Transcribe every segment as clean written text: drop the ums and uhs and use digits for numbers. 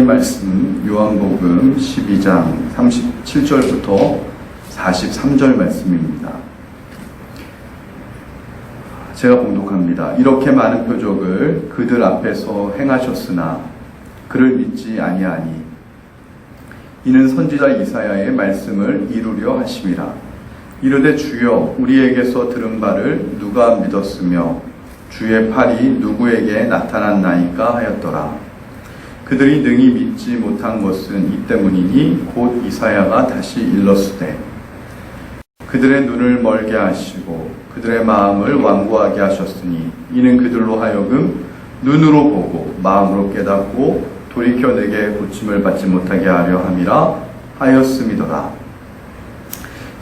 말씀 요한복음 12장 37절부터 43절 말씀입니다. 제가 봉독합니다. 이렇게 많은 표적을 그들 앞에서 행하셨으나 그를 믿지 아니하니 이는 선지자 이사야의 말씀을 이루려 하심이라. 이르되 주여 우리에게서 들은 바를 누가 믿었으며 주의 팔이 누구에게 나타났나이까 하였더라. 그들이 능히 믿지 못한 것은 이 때문이니 곧 이사야가 다시 일렀으되 그들의 눈을 멀게 하시고 그들의 마음을 완고하게 하셨으니 이는 그들로 하여금 눈으로 보고 마음으로 깨닫고 돌이켜 내게 고침을 받지 못하게 하려 함이라 하였음이더라.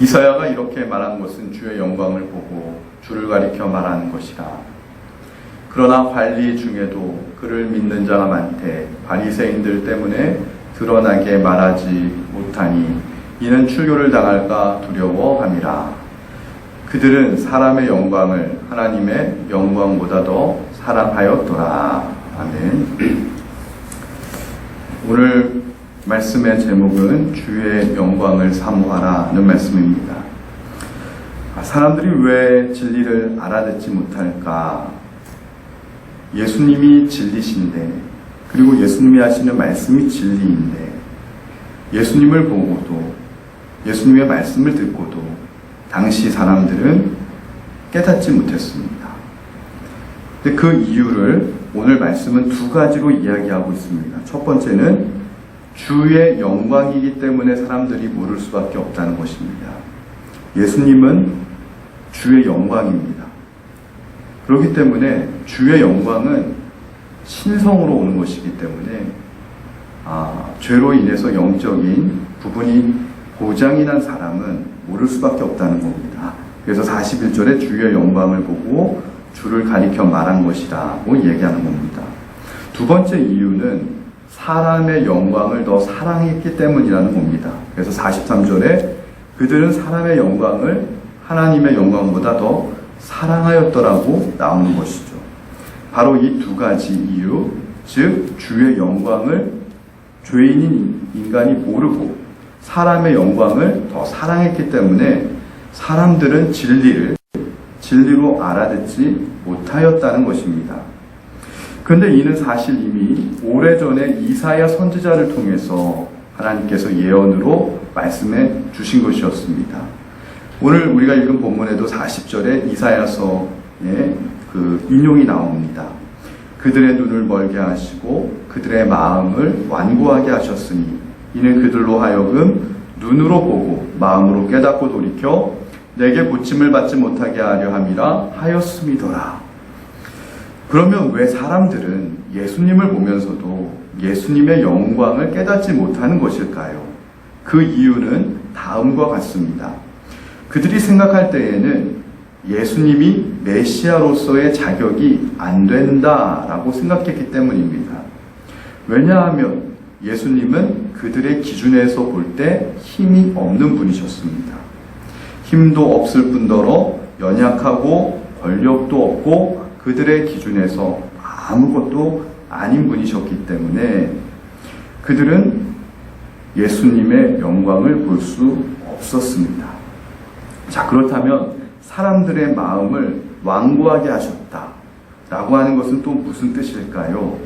이사야가 이렇게 말한 것은 주의 영광을 보고 주를 가리켜 말하는 것이라. 그러나 관리 중에도 그를 믿는 자가 많되 바리새인들 때문에 드러나게 말하지 못하니 이는 출교를 당할까 두려워함이라. 그들은 사람의 영광을 하나님의 영광보다 더 사랑하였더라. 아멘. 오늘 말씀의 제목은 주의 영광을 사모하라는 말씀입니다. 사람들이 왜 진리를 알아듣지 못할까? 예수님이 진리신데, 그리고 예수님이 하시는 말씀이 진리인데, 예수님을 보고도, 예수님의 말씀을 듣고도 당시 사람들은 깨닫지 못했습니다. 근데 그 이유를 오늘 말씀은 두 가지로 이야기하고 있습니다. 첫 번째는 주의 영광이기 때문에 사람들이 모를 수밖에 없다는 것입니다. 예수님은 주의 영광입니다. 그렇기 때문에 주의 영광은 신성으로 오는 것이기 때문에 죄로 인해서 영적인 부분이 고장이 난 사람은 모를 수밖에 없다는 겁니다. 그래서 41절에 주의 영광을 보고 주를 가리켜 말한 것이라고 얘기하는 겁니다. 두 번째 이유는 사람의 영광을 더 사랑했기 때문이라는 겁니다. 그래서 43절에 그들은 사람의 영광을 하나님의 영광보다 더 사랑하였더라고 나오는 것이죠. 바로 이 두 가지 이유, 즉 주의 영광을 죄인인 인간이 모르고 사람의 영광을 더 사랑했기 때문에 사람들은 진리로 알아듣지 못하였다는 것입니다. 그런데 이는 사실 이미 오래전에 이사야 선지자를 통해서 하나님께서 예언으로 말씀해 주신 것이었습니다. 오늘 우리가 읽은 본문에도 40절에 이사야서의 그 인용이 나옵니다. 그들의 눈을 멀게 하시고 그들의 마음을 완고하게 하셨으니 이는 그들로 하여금 눈으로 보고 마음으로 깨닫고 돌이켜 내게 고침을 받지 못하게 하려 함이라 하였음이더라. 그러면 왜 사람들은 예수님을 보면서도 예수님의 영광을 깨닫지 못하는 것일까요? 그 이유는 다음과 같습니다. 그들이 생각할 때에는 예수님이 메시아로서의 자격이 안 된다라고 생각했기 때문입니다. 왜냐하면 예수님은 그들의 기준에서 볼 때 힘이 없는 분이셨습니다. 힘도 없을 뿐더러 연약하고 권력도 없고 그들의 기준에서 아무것도 아닌 분이셨기 때문에 그들은 예수님의 영광을 볼 수 없었습니다. 자, 그렇다면 사람들의 마음을 완고하게 하셨다라고 하는 것은 또 무슨 뜻일까요?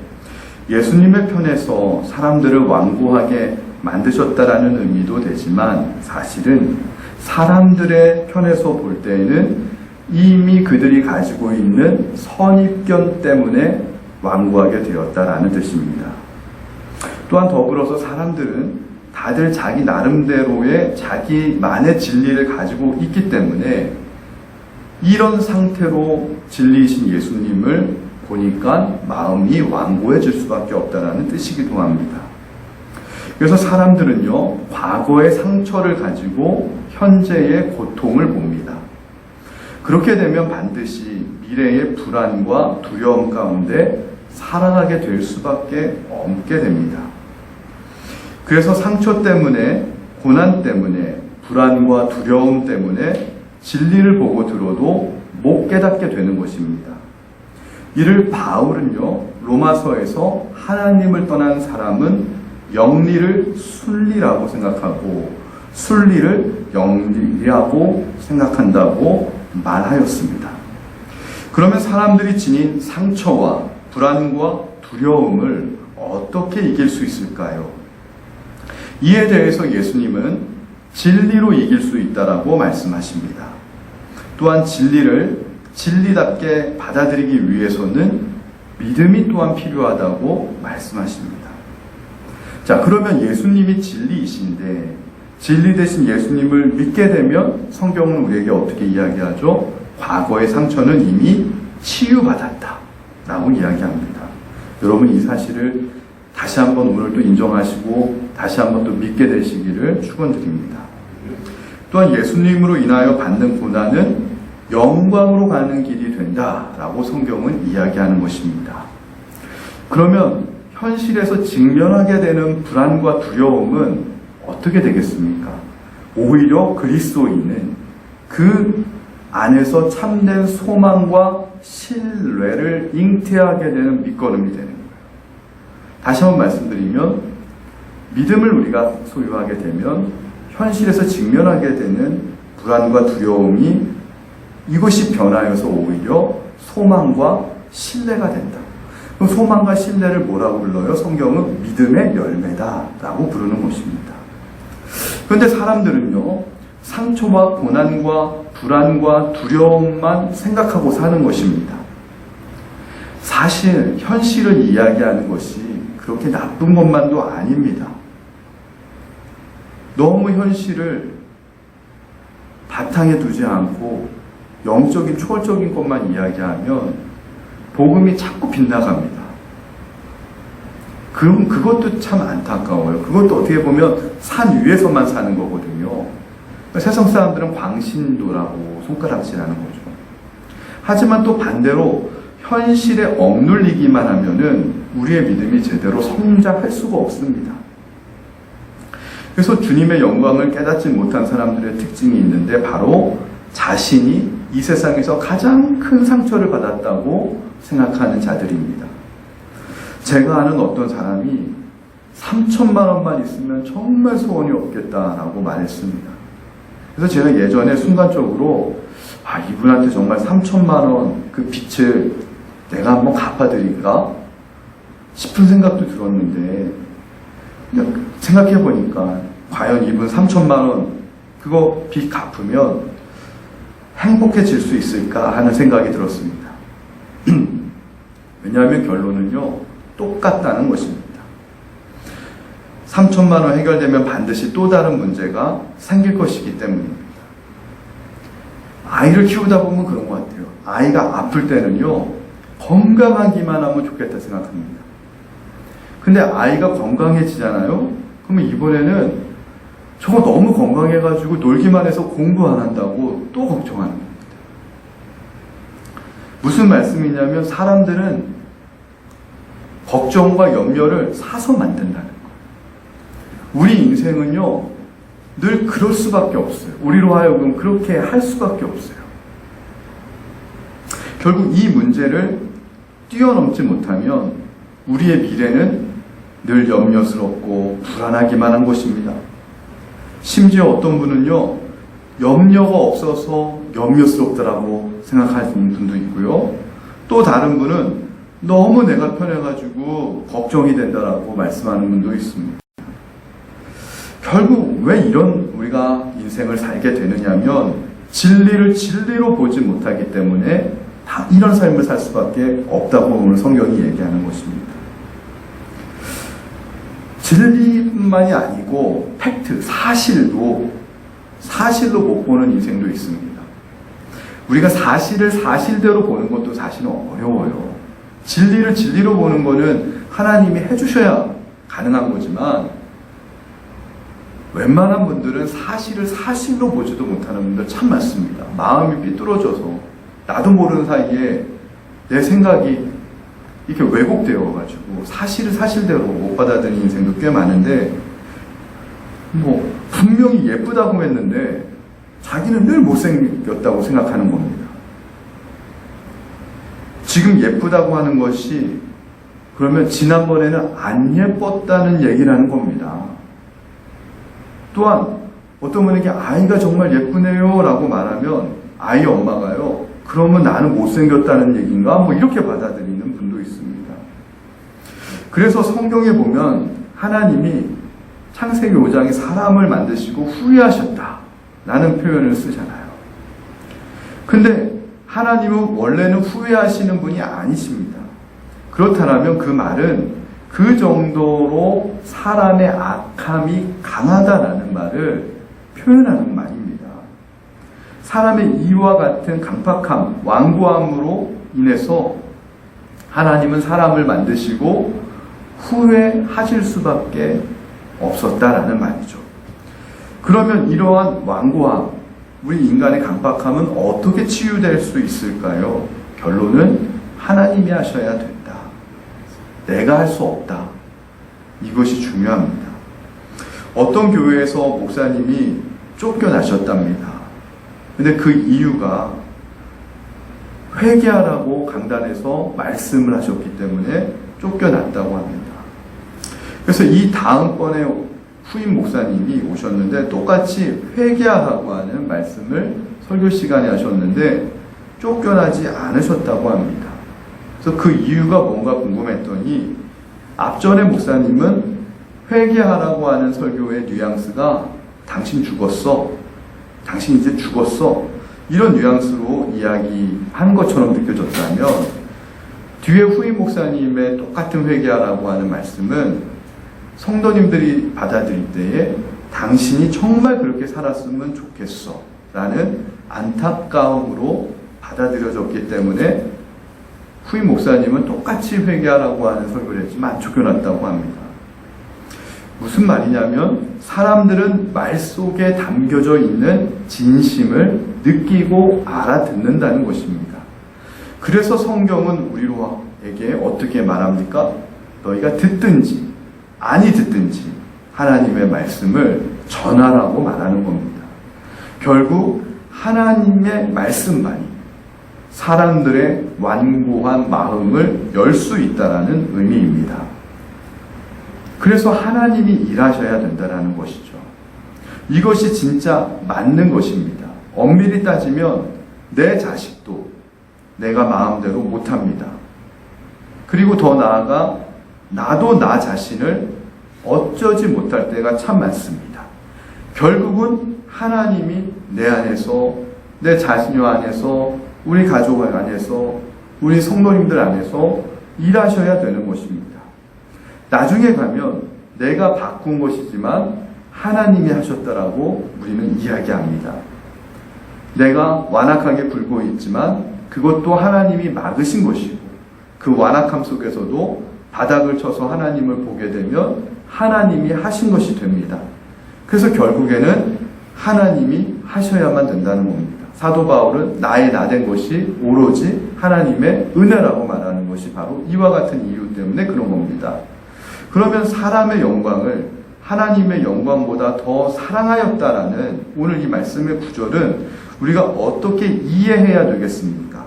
예수님의 편에서 사람들을 완고하게 만드셨다라는 의미도 되지만 사실은 사람들의 편에서 볼 때에는 이미 그들이 가지고 있는 선입견 때문에 완고하게 되었다라는 뜻입니다. 또한 더불어서 사람들은 다들 자기 나름대로의 자기만의 진리를 가지고 있기 때문에 이런 상태로 진리이신 예수님을 보니까 마음이 완고해질 수밖에 없다는 뜻이기도 합니다. 그래서 사람들은요, 과거의 상처를 가지고 현재의 고통을 봅니다. 그렇게 되면 반드시 미래의 불안과 두려움 가운데 살아가게 될 수밖에 없게 됩니다. 그래서 상처 때문에, 고난 때문에, 불안과 두려움 때문에 진리를 보고 들어도 못 깨닫게 되는 것입니다. 이를 바울은요, 로마서에서 하나님을 떠난 사람은 영리를 순리라고 생각하고 순리를 영리라고 생각한다고 말하였습니다. 그러면 사람들이 지닌 상처와 불안과 두려움을 어떻게 이길 수 있을까요? 이에 대해서 예수님은 진리로 이길 수 있다라고 말씀하십니다. 또한 진리를 진리답게 받아들이기 위해서는 믿음이 또한 필요하다고 말씀하십니다. 자, 그러면 예수님이 진리이신데 진리 대신 예수님을 믿게 되면 성경은 우리에게 어떻게 이야기하죠? 과거의 상처는 이미 치유받았다 라고 이야기합니다. 여러분, 이 사실을 다시 한번 오늘 또 인정하시고 다시 한번 또 믿게 되시기를 축원드립니다. 또한 예수님으로 인하여 받는 고난은 영광으로 가는 길이 된다라고 성경은 이야기하는 것입니다. 그러면 현실에서 직면하게 되는 불안과 두려움은 어떻게 되겠습니까? 오히려 그리스도인은 그 안에서 참된 소망과 신뢰를 잉태하게 되는 밑거름이 되는 거예요. 다시 한번 말씀드리면 믿음을 우리가 소유하게 되면 현실에서 직면하게 되는 불안과 두려움이 이것이 변하여서 오히려 소망과 신뢰가 된다. 그럼 소망과 신뢰를 뭐라고 불러요? 성경은 믿음의 열매다라고 부르는 것입니다. 그런데 사람들은요, 상처와 고난과 불안과 두려움만 생각하고 사는 것입니다. 사실 현실을 이야기하는 것이 그렇게 나쁜 것만도 아닙니다. 너무 현실을 바탕에 두지 않고 영적인 초월적인 것만 이야기하면 복음이 자꾸 빗나갑니다. 그럼 그것도 참 안타까워요. 그것도 어떻게 보면 산 위에서만 사는 거거든요. 세상 사람들은 광신도라고 손가락질하는 거죠. 하지만 또 반대로 현실에 억눌리기만 하면은 우리의 믿음이 제대로 성장할 수가 없습니다. 그래서 주님의 영광을 깨닫지 못한 사람들의 특징이 있는데 바로 자신이 이 세상에서 가장 큰 상처를 받았다고 생각하는 자들입니다. 제가 아는 어떤 사람이 3천만 원만 있으면 정말 소원이 없겠다라고 말했습니다. 그래서 제가 예전에 순간적으로 이분한테 정말 3천만 원 그 빚을 내가 한번 갚아드릴까 싶은 생각도 들었는데 생각해보니까 과연 이분 3천만 원 그거 빚 갚으면 행복해질 수 있을까 하는 생각이 들었습니다. 왜냐하면 결론은요, 똑같다는 것입니다. 3천만 원 해결되면 반드시 또 다른 문제가 생길 것이기 때문입니다. 아이를 키우다 보면 그런 것 같아요. 아이가 아플 때는요, 건강하기만 하면 좋겠다 생각합니다. 근데 아이가 건강해지잖아요? 그러면 이번에는 저거 너무 건강해가지고 놀기만 해서 공부 안 한다고 또 걱정하는 겁니다. 무슨 말씀이냐면 사람들은 걱정과 염려를 사서 만든다는 거예요. 우리 인생은요, 늘 그럴 수밖에 없어요. 우리로 하여금 그렇게 할 수밖에 없어요. 결국 이 문제를 뛰어넘지 못하면 우리의 미래는 늘 염려스럽고 불안하기만 한 것입니다. 심지어 어떤 분은요, 염려가 없어서 염려스럽다라고 생각하시는 분도 있고요. 또 다른 분은 너무 내가 편해가지고 걱정이 된다라고 말씀하는 분도 있습니다. 결국 왜 이런 우리가 인생을 살게 되느냐면 진리를 진리로 보지 못하기 때문에 다 이런 삶을 살 수밖에 없다고 오늘 성경이 얘기하는 것입니다. 진리뿐만이 아니고 팩트, 사실로 못 보는 인생도 있습니다. 우리가 사실을 사실대로 보는 것도 사실은 어려워요. 진리를 진리로 보는 거는 하나님이 해주셔야 가능한 거지만 웬만한 분들은 사실을 사실로 보지도 못하는 분들 참 많습니다. 마음이 삐뚤어져서 나도 모르는 사이에 내 생각이 이렇게 왜곡되어가지고 사실을 사실대로 못 받아들이는 인생도 꽤 많은데 분명히 예쁘다고 했는데 자기는 늘 못생겼다고 생각하는 겁니다. 지금 예쁘다고 하는 것이 그러면 지난번에는 안 예뻤다는 얘기를 하는 겁니다. 또한 어떤 분에게 아이가 정말 예쁘네요 라고 말하면 아이 엄마가요, 그러면 나는 못생겼다는 얘기인가? 뭐 이렇게 받아들이는 분도 있습니다. 그래서 성경에 보면 하나님이 창세기 5장에 사람을 만드시고 후회하셨다 라는 표현을 쓰잖아요. 근데 하나님은 원래는 후회하시는 분이 아니십니다. 그렇다면 그 말은 그 정도로 사람의 악함이 강하다라는 말을 표현하는 말입니다. 사람의 이와 같은 강팍함, 완고함으로 인해서 하나님은 사람을 만드시고 후회하실 수밖에 없었다라는 말이죠. 그러면 이러한 완고함, 우리 인간의 강팍함은 어떻게 치유될 수 있을까요? 결론은 하나님이 하셔야 된다. 내가 할 수 없다. 이것이 중요합니다. 어떤 교회에서 목사님이 쫓겨나셨답니다. 근데 그 이유가 회개하라고 강단에서 말씀을 하셨기 때문에 쫓겨났다고 합니다. 그래서 이 다음번에 후임 목사님이 오셨는데 똑같이 회개하라고 하는 말씀을 설교 시간에 하셨는데 쫓겨나지 않으셨다고 합니다. 그래서 그 이유가 뭔가 궁금했더니 앞전에 목사님은 회개하라고 하는 설교의 뉘앙스가 당신 죽었어, 당신 이제 죽었어, 이런 뉘앙스로 이야기한 것처럼 느껴졌다면 뒤에 후임 목사님의 똑같은 회개하라고 하는 말씀은 성도님들이 받아들일 때에 당신이 정말 그렇게 살았으면 좋겠어 라는 안타까움으로 받아들여졌기 때문에 후임 목사님은 똑같이 회개하라고 하는 설교를 했지만 쫓겨났다고 합니다. 무슨 말이냐면 사람들은 말 속에 담겨져 있는 진심을 느끼고 알아듣는다는 것입니다. 그래서 성경은 우리에게 어떻게 말합니까? 너희가 듣든지 아니 듣든지 하나님의 말씀을 전하라고 말하는 겁니다. 결국 하나님의 말씀만이 사람들의 완고한 마음을 열 수 있다는 의미입니다. 그래서 하나님이 일하셔야 된다는 것이죠. 이것이 진짜 맞는 것입니다. 엄밀히 따지면 내 자식도 내가 마음대로 못합니다. 그리고 더 나아가 나도 나 자신을 어쩌지 못할 때가 참 많습니다. 결국은 하나님이 내 안에서, 내 자녀 안에서, 우리 가족 안에서, 우리 성도님들 안에서 일하셔야 되는 것입니다. 나중에 가면 내가 바꾼 것이지만 하나님이 하셨다라고 우리는 이야기합니다. 내가 완악하게 굴고 있지만 그것도 하나님이 막으신 것이고 그 완악함 속에서도 바닥을 쳐서 하나님을 보게 되면 하나님이 하신 것이 됩니다. 그래서 결국에는 하나님이 하셔야만 된다는 겁니다. 사도 바울은 나의 나된 것이 오로지 하나님의 은혜라고 말하는 것이 바로 이와 같은 이유 때문에 그런 겁니다. 그러면 사람의 영광을 하나님의 영광보다 더 사랑하였다라는 오늘 이 말씀의 구절은 우리가 어떻게 이해해야 되겠습니까?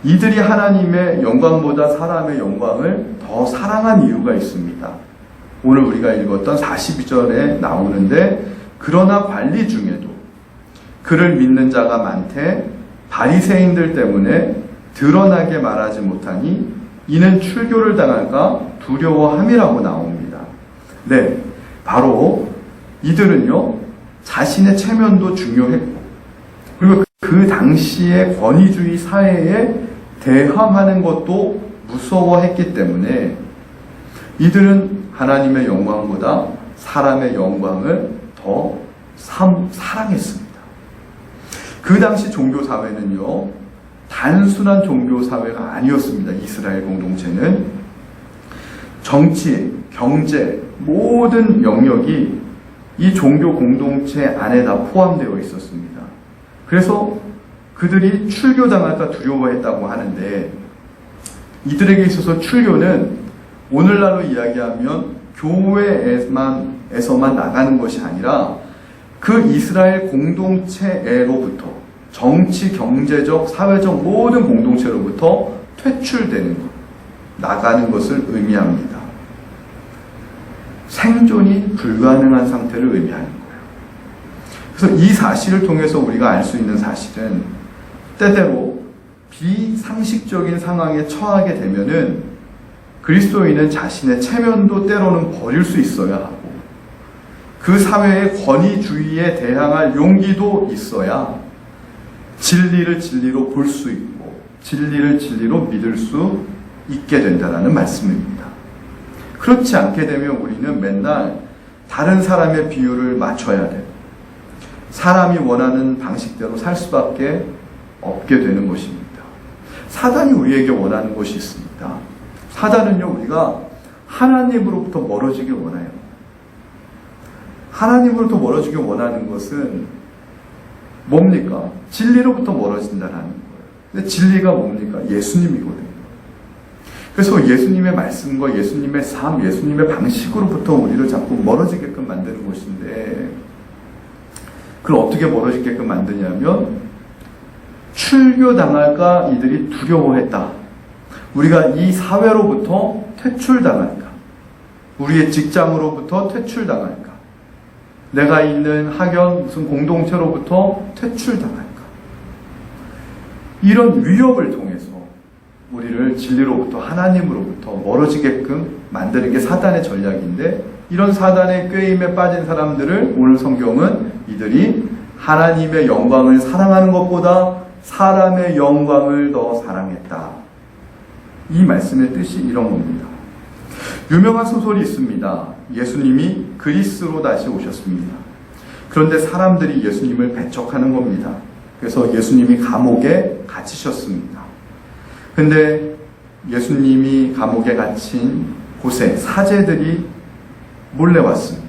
이들이 하나님의 영광보다 사람의 영광을 더 사랑한 이유가 있습니다. 오늘 우리가 읽었던 42절에 나오는데 그러나 관리 중에도 그를 믿는 자가 많되 바리새인들 때문에 드러나게 말하지 못하니 이는 출교를 당할까 두려워함이라고 나옵니다. 네, 바로 이들은요 자신의 체면도 중요했고 그리고 그 당시의 권위주의 사회에 대항하는 것도 무서워했기 때문에 이들은 하나님의 영광보다 사람의 영광을 더 사랑했습니다. 그 당시 종교사회는요 단순한 종교사회가 아니었습니다. 이스라엘 공동체는 정치, 경제 모든 영역이 이 종교 공동체 안에 다 포함되어 있었습니다. 그래서 그들이 출교당할까 두려워했다고 하는데 이들에게 있어서 출교는 오늘날로 이야기하면 교회에서만 나가는 것이 아니라 그 이스라엘 공동체로부터 정치, 경제적, 사회적 모든 공동체로부터 퇴출되는 것. 나가는 것을 의미합니다. 생존이 불가능한 상태를 의미하는 거예요. 그래서 이 사실을 통해서 우리가 알 수 있는 사실은 때때로 비상식적인 상황에 처하게 되면은 그리스도인은 자신의 체면도 때로는 버릴 수 있어야 하고 그 사회의 권위주의에 대항할 용기도 있어야 진리를 진리로 볼 수 있고 진리를 진리로 믿을 수 있게 된다는 말씀입니다. 그렇지 않게 되면 우리는 맨날 다른 사람의 비율을 맞춰야 되고 사람이 원하는 방식대로 살 수밖에 없게 되는 것입니다. 사단이 우리에게 원하는 것이 있습니다. 사단은요, 우리가 하나님으로부터 멀어지길 원해요. 하나님으로부터 멀어지길 원하는 것은 뭡니까? 진리로부터 멀어진다는 거예요. 근데 진리가 뭡니까? 예수님이거든요. 그래서 예수님의 말씀과 예수님의 삶, 예수님의 방식으로부터 우리를 자꾸 멀어지게끔 만드는 것인데 그걸 어떻게 멀어지게끔 만드냐면 출교당할까 이들이 두려워했다. 우리가 이 사회로부터 퇴출당할까? 우리의 직장으로부터 퇴출당할까? 내가 있는 학연 무슨 공동체로부터 퇴출당할까? 이런 위협을 통해서 우리를 진리로부터 하나님으로부터 멀어지게끔 만드는 게 사단의 전략인데 이런 사단의 꾀임에 빠진 사람들을 오늘 성경은 이들이 하나님의 영광을 사랑하는 것보다 사람의 영광을 더 사랑했다. 이 말씀의 뜻이 이런 겁니다. 유명한 소설이 있습니다. 예수님이 그리스로 다시 오셨습니다. 그런데 사람들이 예수님을 배척하는 겁니다. 그래서 예수님이 감옥에 갇히셨습니다. 근데 예수님이 감옥에 갇힌 곳에 사제들이 몰래 왔습니다.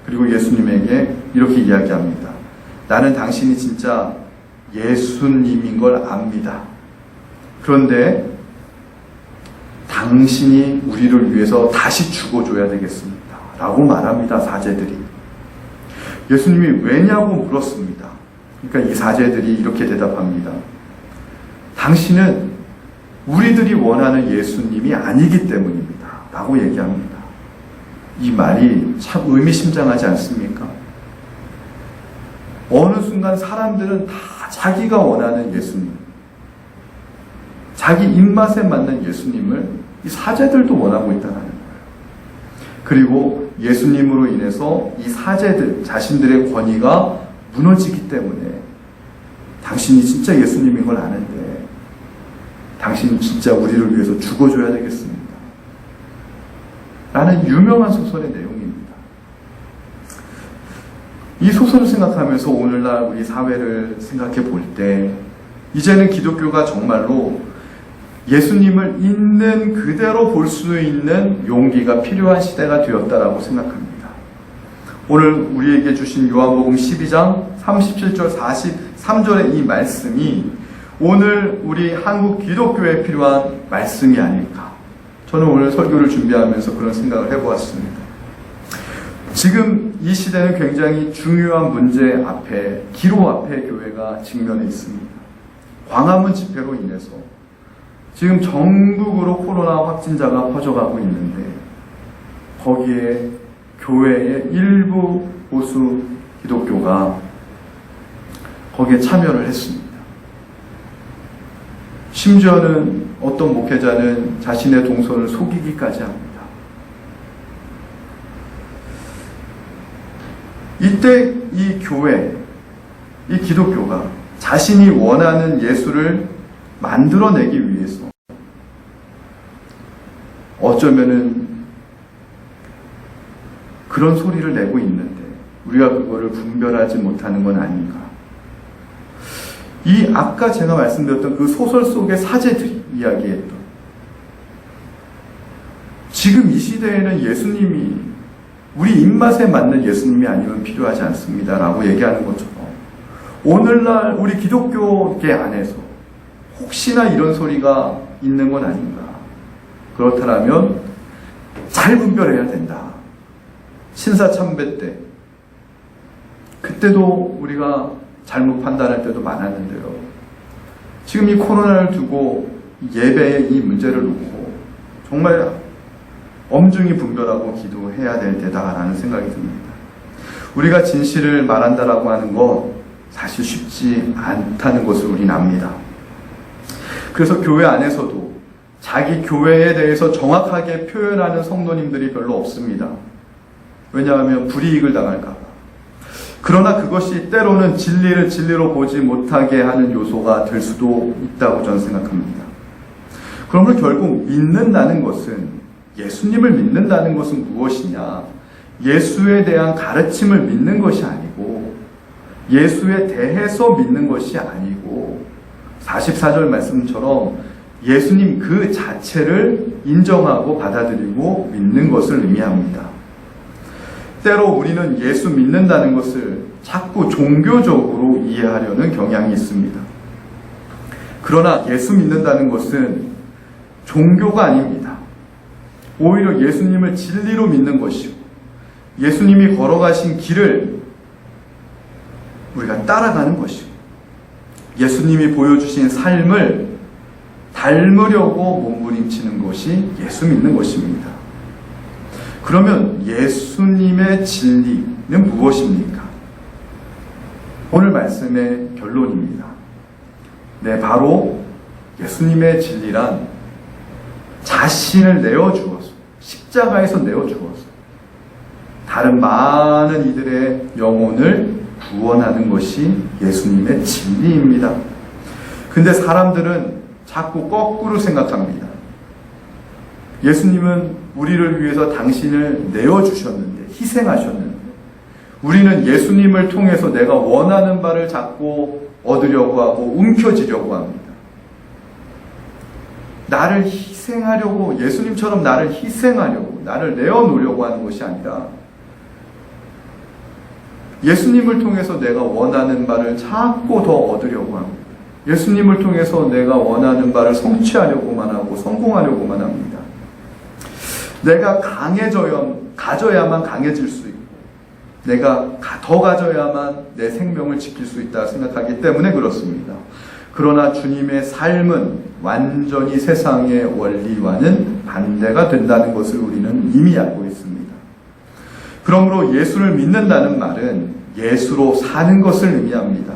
그리고 예수님에게 이렇게 이야기합니다. 나는 당신이 진짜 예수님인 걸 압니다. 그런데 당신이 우리를 위해서 다시 죽어줘야 되겠습니다. 라고 말합니다. 사제들이. 예수님이 왜냐고 물었습니다. 그러니까 이 사제들이 이렇게 대답합니다. 당신은 우리들이 원하는 예수님이 아니기 때문입니다. 라고 얘기합니다. 이 말이 참 의미심장하지 않습니까? 어느 순간 사람들은 다 자기가 원하는 예수님, 자기 입맛에 맞는 예수님을 이 사제들도 원하고 있다는 거예요. 그리고 예수님으로 인해서 이 사제들 자신들의 권위가 무너지기 때문에 당신이 진짜 예수님인 걸 아는데 당신은 진짜 우리를 위해서 죽어줘야 되겠습니다. 라는 유명한 소설의 내용입니다. 이 소설을 생각하면서 오늘날 우리 사회를 생각해 볼 때 이제는 기독교가 정말로 예수님을 있는 그대로 볼 수 있는 용기가 필요한 시대가 되었다라고 생각합니다. 오늘 우리에게 주신 요한복음 12장 37절 43절의 이 말씀이 오늘 우리 한국 기독교에 필요한 말씀이 아닐까. 저는 오늘 설교를 준비하면서 그런 생각을 해보았습니다. 지금 이 시대는 굉장히 중요한 문제 앞에, 기로 앞에 교회가 직면해 있습니다. 광화문 집회로 인해서 지금 전국으로 코로나 확진자가 퍼져가고 있는데 거기에 교회의 일부 보수 기독교가 거기에 참여를 했습니다. 심지어는 어떤 목회자는 자신의 동선을 속이기까지 합니다. 이때 이 교회, 이 기독교가 자신이 원하는 예수를 만들어내기 위해서 어쩌면은 그런 소리를 내고 있는데 우리가 그거를 분별하지 못하는 건 아닌가. 이 아까 제가 말씀드렸던 그 소설 속의 사제들이 이야기했던 지금 이 시대에는 예수님이 우리 입맛에 맞는 예수님이 아니면 필요하지 않습니다 라고 얘기하는 것처럼 오늘날 우리 기독교계 안에서 혹시나 이런 소리가 있는 건 아닌가. 그렇다면 잘 분별해야 된다. 신사참배 때 그때도 우리가 잘못 판단할 때도 많았는데요. 지금 이 코로나를 두고 예배의 이 문제를 놓고 정말 엄중히 분별하고 기도해야 될 때다라는 생각이 듭니다. 우리가 진실을 말한다라고 하는 것 사실 쉽지 않다는 것을 우리는 압니다. 그래서 교회 안에서도 자기 교회에 대해서 정확하게 표현하는 성도님들이 별로 없습니다. 왜냐하면 불이익을 당할까 봐. 그러나 그것이 때로는 진리를 진리로 보지 못하게 하는 요소가 될 수도 있다고 저는 생각합니다. 그러면 결국 믿는다는 것은, 예수님을 믿는다는 것은 무엇이냐? 예수에 대한 가르침을 믿는 것이 아니고, 예수에 대해서 믿는 것이 아니고, 44절 말씀처럼 예수님 그 자체를 인정하고 받아들이고 믿는 것을 의미합니다. 때로 우리는 예수 믿는다는 것을 자꾸 종교적으로 이해하려는 경향이 있습니다. 그러나 예수 믿는다는 것은 종교가 아닙니다. 오히려 예수님을 진리로 믿는 것이고, 예수님이 걸어가신 길을 우리가 따라가는 것이고, 예수님이 보여주신 삶을 닮으려고 몸부림치는 것이 예수 믿는 것입니다. 그러면 예수님의 진리는 무엇입니까? 오늘 말씀의 결론입니다. 네, 바로 예수님의 진리란 자신을 내어주어서, 십자가에서 내어주어서 다른 많은 이들의 영혼을 구원하는 것이 예수님의 진리입니다. 근데 사람들은 자꾸 거꾸로 생각합니다. 예수님은 우리를 위해서 당신을 내어주셨는데, 희생하셨는데, 우리는 예수님을 통해서 내가 원하는 바를 자꾸 얻으려고 하고 움켜쥐려고 합니다. 나를 희생하려고, 예수님처럼 나를 희생하려고, 나를 내어놓으려고 하는 것이 아니라 예수님을 통해서 내가 원하는 바를 자꾸 더 얻으려고 합니다. 예수님을 통해서 내가 원하는 바를 성취하려고만 하고 성공하려고만 합니다. 내가 가져야만 강해질 수 있고, 내가 더 가져야만 내 생명을 지킬 수 있다 생각하기 때문에 그렇습니다. 그러나 주님의 삶은 완전히 세상의 원리와는 반대가 된다는 것을 우리는 이미 알고 있습니다. 그러므로 예수를 믿는다는 말은 예수로 사는 것을 의미합니다.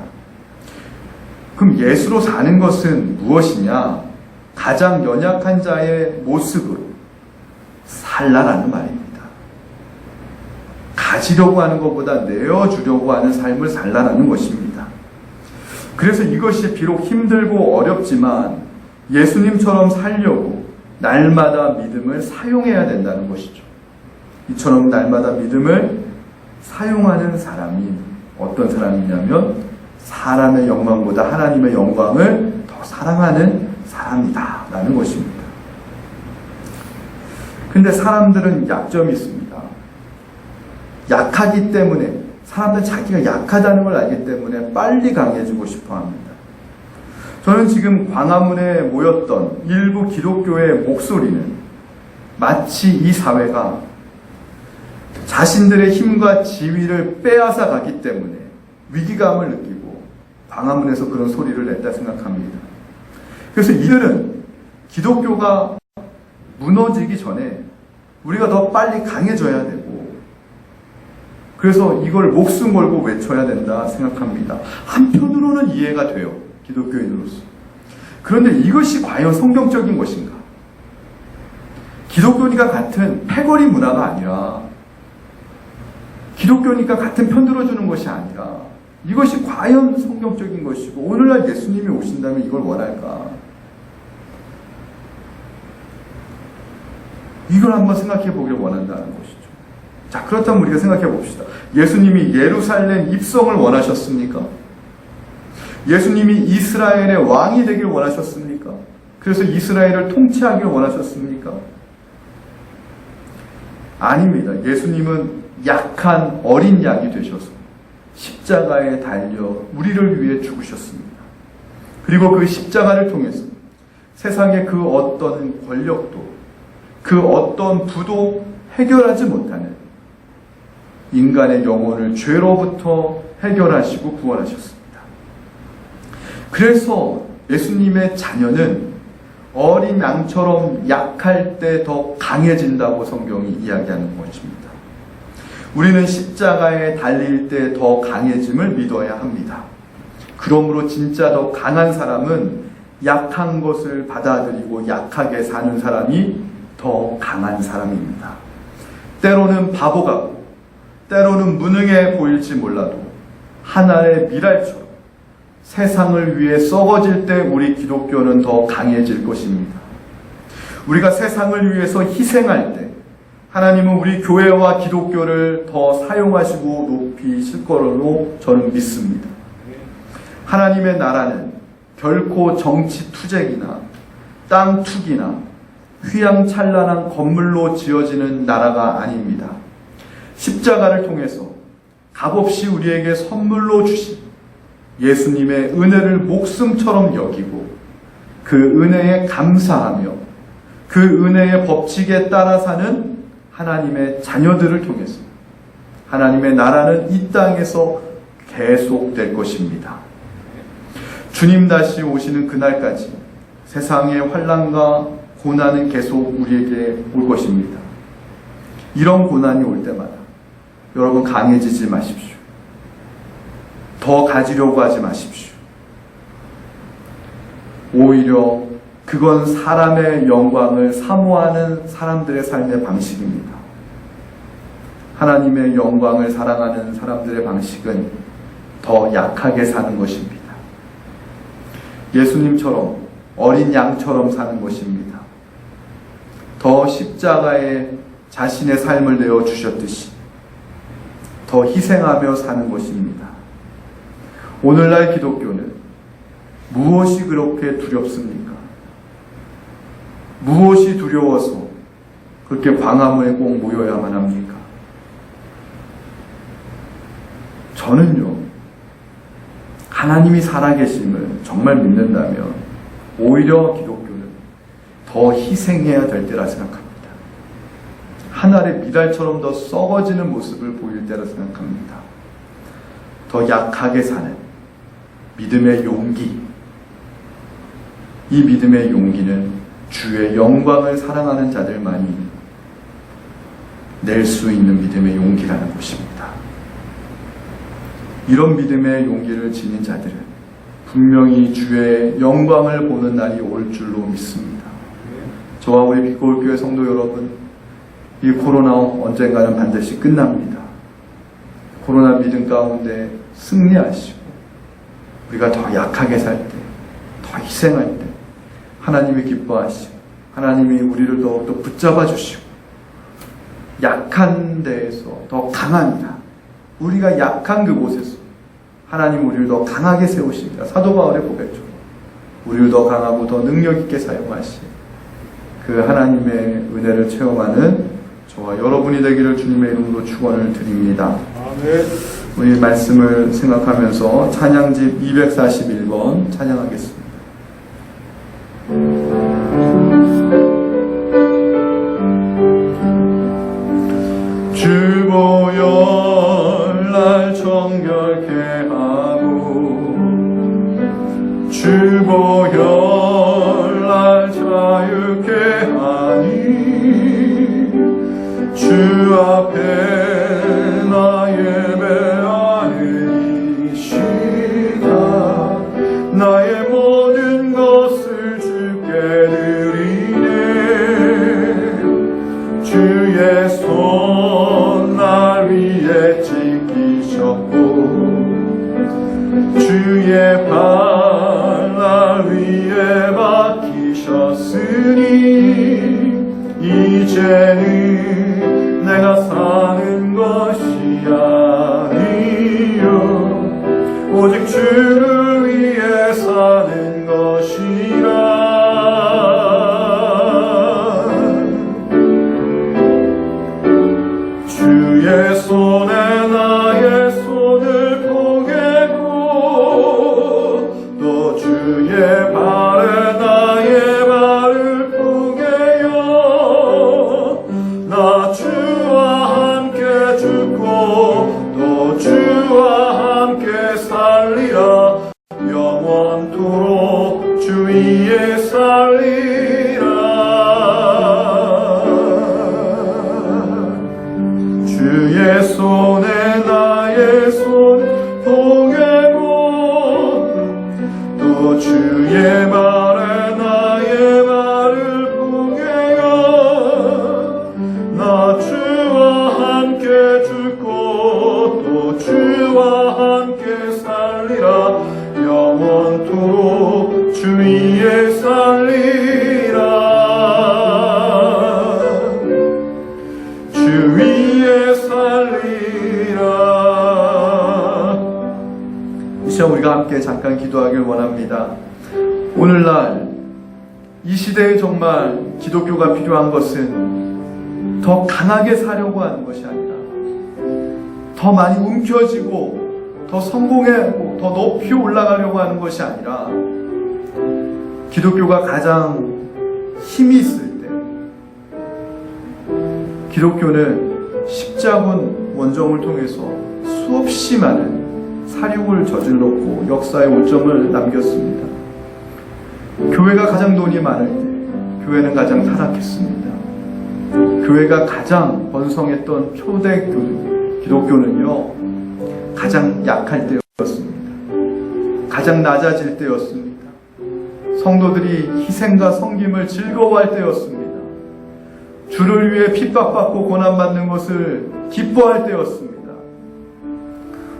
그럼 예수로 사는 것은 무엇이냐? 가장 연약한 자의 모습으로 살라라는 말입니다. 가지려고 하는 것보다 내어주려고 하는 삶을 살라라는 것입니다. 그래서 이것이 비록 힘들고 어렵지만 예수님처럼 살려고 날마다 믿음을 사용해야 된다는 것이죠. 이처럼 날마다 믿음을 사용하는 사람이 어떤 사람이냐면 사람의 영광보다 하나님의 영광을 더 사랑하는 사람이다 라는 것입니다. 근데 사람들은 약점이 있습니다. 약하기 때문에, 사람들은 자기가 약하다는 걸 알기 때문에 빨리 강해지고 싶어 합니다. 저는 지금 광화문에 모였던 일부 기독교의 목소리는 마치 이 사회가 자신들의 힘과 지위를 빼앗아 가기 때문에 위기감을 느끼고 광화문에서 그런 소리를 냈다 생각합니다. 그래서 이들은 기독교가 무너지기 전에 우리가 더 빨리 강해져야 되고, 그래서 이걸 목숨 걸고 외쳐야 된다 생각합니다. 한편으로는 이해가 돼요, 기독교인으로서. 그런데 이것이 과연 성경적인 것인가? 기독교니까 같은 패거리 문화가 아니라, 기독교니까 같은 편 들어주는 것이 아니라, 이것이 과연 성경적인 것이고 오늘날 예수님이 오신다면 이걸 원할까? 이걸 한번 생각해 보기를 원한다는 것이죠. 자, 그렇다면 우리가 생각해 봅시다. 예수님이 예루살렘 입성을 원하셨습니까? 예수님이 이스라엘의 왕이 되길 원하셨습니까? 그래서 이스라엘을 통치하길 원하셨습니까? 아닙니다. 예수님은 약한 어린 양이 되셔서 십자가에 달려 우리를 위해 죽으셨습니다. 그리고 그 십자가를 통해서 세상의 그 어떤 권력도, 그 어떤 부도 해결하지 못하는 인간의 영혼을 죄로부터 해결하시고 구원하셨습니다. 그래서 예수님의 자녀는 어린 양처럼 약할 때 더 강해진다고 성경이 이야기하는 것입니다. 우리는 십자가에 달릴 때 더 강해짐을 믿어야 합니다. 그러므로 진짜 더 강한 사람은 약한 것을 받아들이고 약하게 사는 사람이 더 강한 사람입니다. 때로는 바보 같고 때로는 무능해 보일지 몰라도 하나의 미랄처럼 세상을 위해 썩어질 때 우리 기독교는 더 강해질 것입니다. 우리가 세상을 위해서 희생할 때 하나님은 우리 교회와 기독교를 더 사용하시고 높이실 거로 저는 믿습니다. 하나님의 나라는 결코 정치 투쟁이나 땅 투기나 휘황찬란한 건물로 지어지는 나라가 아닙니다. 십자가를 통해서 값없이 우리에게 선물로 주신 예수님의 은혜를 목숨처럼 여기고 그 은혜에 감사하며 그 은혜의 법칙에 따라 사는 하나님의 자녀들을 통해서 하나님의 나라는 이 땅에서 계속될 것입니다. 주님 다시 오시는 그날까지 세상의 환난과 고난은 계속 우리에게 올 것입니다. 이런 고난이 올 때마다 여러분 강해지지 마십시오. 더 가지려고 하지 마십시오. 오히려 그건 사람의 영광을 사모하는 사람들의 삶의 방식입니다. 하나님의 영광을 사랑하는 사람들의 방식은 더 약하게 사는 것입니다. 예수님처럼 어린 양처럼 사는 것입니다. 더 십자가에 자신의 삶을 내어주셨듯이 더 희생하며 사는 것입니다. 오늘날 기독교는 무엇이 그렇게 두렵습니까? 무엇이 두려워서 그렇게 광화문에 꼭 모여야만 합니까? 저는요, 하나님이 살아계심을 정말 믿는다면 오히려 기독교는 더 희생해야 될 때라 생각합니다. 하늘의 미달처럼 더 썩어지는 모습을 보일 때라 생각합니다. 더 약하게 사는 믿음의 용기, 이 믿음의 용기는 주의 영광을 사랑하는 자들만이 낼 수 있는 믿음의 용기라는 것입니다. 이런 믿음의 용기를 지닌 자들은 분명히 주의 영광을 보는 날이 올 줄로 믿습니다. 저와 우리 빛거울교회 성도 여러분, 이 코로나 언젠가는 반드시 끝납니다. 코로나 믿음 가운데 승리하시고 우리가 더 약하게 살 때, 더 희생할 때 하나님이 기뻐하시고 하나님이 우리를 더욱더 붙잡아 주시고 약한 데에서 더 강합니다. 우리가 약한 그곳에서 하나님 우리를 더 강하게 세우십니다. 사도 바울의 고백처럼 우리를 더 강하고 더 능력 있게 사용하시 그 하나님의 은혜를 체험하는 저와 여러분이 되기를 주님의 이름으로 축원을 드립니다. 아멘. 우리 말씀을 생각하면서 찬양집 241번 찬양하겠습니다. 주보혈 날 정결케 하고 주보혈 날 자유케 하니 주 앞에 나 예배하는 이 시간 나의 모든 것을 주께 드리네. 주의 손 날 위에 지키셨고 주의 발 날 위에 박히셨으니 이제는 내가 사는 것이 아니요 오직 주를 위해 사는 것이라. 주의 손에 나의 손을 포개고 또 주의 발에 나의 발을 포개요. 나 주와 함께 죽고 또 주와 함께 살리라. 영원토록 주 위에 살리라. 주의 손에 나의 손 동행고 또 주의 말에 나의 말을 봉해여 나 주와 함께 죽고 또 주와 함께 살리라 영원토록 주 위에 살리라 주 위에 살리라. 이 시간 우리가 함께 잠깐 기도하길 원합니다. 오늘날 이 시대에 정말 기독교가 필요한 것은 더 강하게 사려고 하는 것이 아니라 더 많이 움켜쥐고 더 성공하고 더 높이 올라가려고 하는 것이 아니라 기독교가 가장 힘이 있을 때 기독교는 십자군 원정을 통해서 수없이 많은 사륙을 저질렀고 역사의 오점을 남겼습니다. 교회가 가장 돈이 많을 때 교회는 가장 타락했습니다. 교회가 가장 번성했던 초대 기독교는요 가장 약할 때였습니다. 가장 낮아질 때였습니다. 성도들이 희생과 섬김을 즐거워할 때였습니다. 주를 위해 핍박받고 고난받는 것을 기뻐할 때였습니다.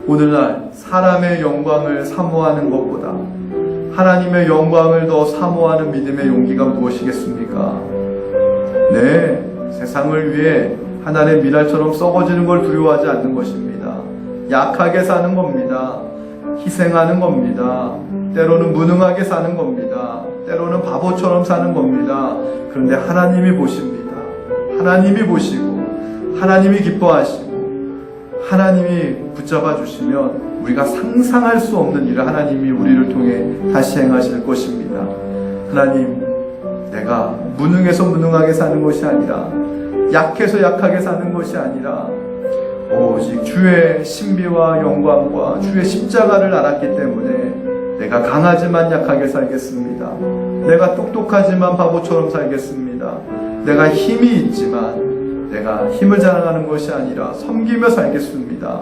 오늘날 사람의 영광을 사모하는 것보다 하나님의 영광을 더 사모하는 믿음의 용기가 무엇이겠습니까? 네, 세상을 위해 하나님의 미랄처럼 썩어지는 걸 두려워하지 않는 것입니다. 약하게 사는 겁니다. 희생하는 겁니다. 때로는 무능하게 사는 겁니다. 때로는 바보처럼 사는 겁니다. 그런데 하나님이 보십니다. 하나님이 보시고 하나님이 기뻐하시고 하나님이 붙잡아 주시면 우리가 상상할 수 없는 일을 하나님이 우리를 통해 다시 행하실 것입니다. 하나님, 내가 무능해서 무능하게 사는 것이 아니라 약해서 약하게 사는 것이 아니라 오직 주의 신비와 영광과 주의 십자가를 알았기 때문에 내가 강하지만 약하게 살겠습니다. 내가 똑똑하지만 바보처럼 살겠습니다. 내가 힘이 있지만 내가 힘을 자랑하는 것이 아니라 섬기며 살겠습니다.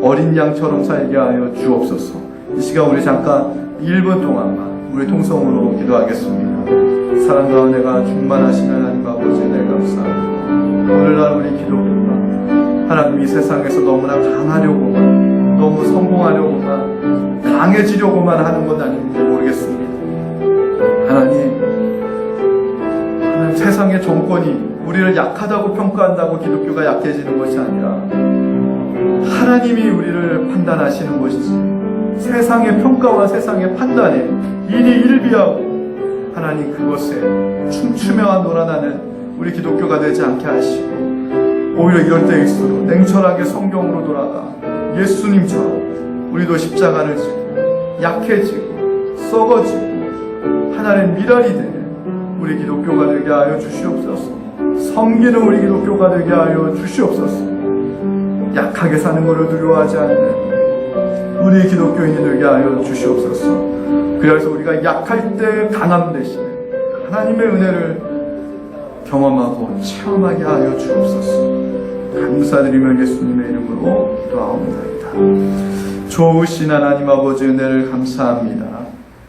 어린 양처럼 살게 하여 주옵소서. 이 시간 우리 잠깐 1분 동안만 우리 통성으로 기도하겠습니다. 사랑과 은혜가 충만하신 하나님 아버지 은혜 감사합니다. 오늘날 우리 기독교가 하나님 이 세상에서 너무나 강하려고만 너무 성공하려고만 강해지려고만 하는 건 아닌지 모르겠습니다. 하나님 세상의 정권이 우리를 약하다고 평가한다고 기독교가 약해지는 것이 아니라 하나님이 우리를 판단하시는 것이지 세상의 평가와 세상의 판단에 일희일비하고 하나님 그것에 춤추며 놀아나는 우리 기독교가 되지 않게 하시고 오히려 이럴 때일수록 냉철하게 성경으로 돌아가 예수님처럼 우리도 십자가를 지고 약해지고 썩어지고 하나님의 미랄이 되는 우리 기독교가 되게 하여 주시옵소서. 섬기는 우리 기독교가 되게 하여 주시옵소서. 약하게 사는 것을 두려워하지 않는 우리 기독교인이 되게 하여 주시옵소서. 그래서 우리가 약할 때 강함 대신에 하나님의 은혜를 경험하고 체험하게 하여 주옵소서. 감사드리며 예수님의 이름으로 기도하옵나이다. 좋으신 하나님 아버지 은혜를 감사합니다.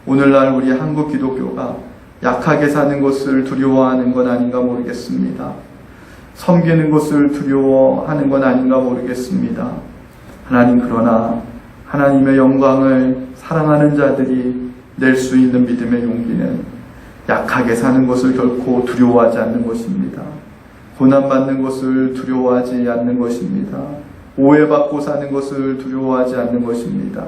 오늘날 우리 한국 기독교가 약하게 사는 것을 두려워하는 건 아닌가 모르겠습니다. 섬기는 것을 두려워하는 건 아닌가 모르겠습니다. 하나님, 그러나 하나님의 영광을 사랑하는 자들이 낼 수 있는 믿음의 용기는 약하게 사는 것을 결코 두려워하지 않는 것입니다. 고난받는 것을 두려워하지 않는 것입니다. 오해받고 사는 것을 두려워하지 않는 것입니다.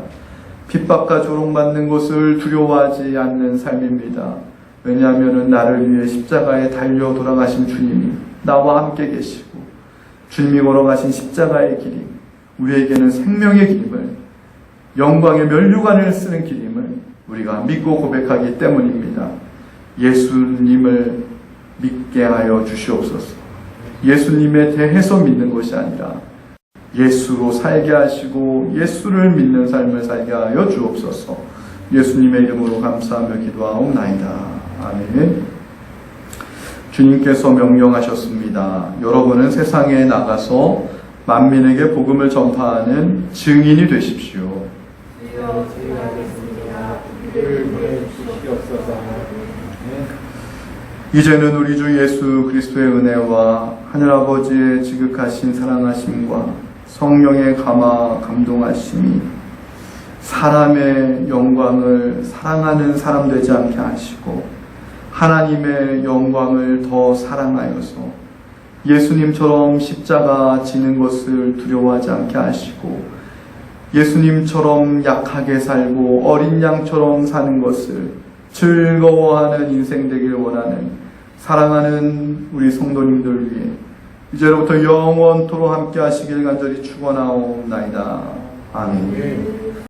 핍박과 조롱받는 것을 두려워하지 않는 삶입니다. 왜냐하면 나를 위해 십자가에 달려 돌아가신 주님이 나와 함께 계시고 주님이 걸어가신 십자가의 길이 우리에게는 생명의 길임을 영광의 면류관을 쓰는 길임을 우리가 믿고 고백하기 때문입니다. 예수님을 믿게 하여 주시옵소서. 예수님에 대해서 믿는 것이 아니라 예수로 살게 하시고 예수를 믿는 삶을 살게 하여 주옵소서. 예수님의 이름으로 감사하며 기도하옵나이다. 아멘. 주님께서 명령하셨습니다. 여러분은 세상에 나가서 만민에게 복음을 전파하는 증인이 되십시오. 주여 주의하겠습니다. 이를 보내주시옵소서. 이제는 우리 주 예수 그리스도의 은혜와 하늘아버지의 지극하신 사랑하심과 성령의 감화 감동하심이 사람의 영광을 사랑하는 사람 되지 않게 하시고 하나님의 영광을 더 사랑하여서 예수님처럼 십자가 지는 것을 두려워하지 않게 하시고 예수님처럼 약하게 살고 어린 양처럼 사는 것을 즐거워하는 인생 되길 원하는 사랑하는 우리 성도님들 위해 이제로부터 영원토록 함께 하시길 간절히 축원하옵나이다. 아멘.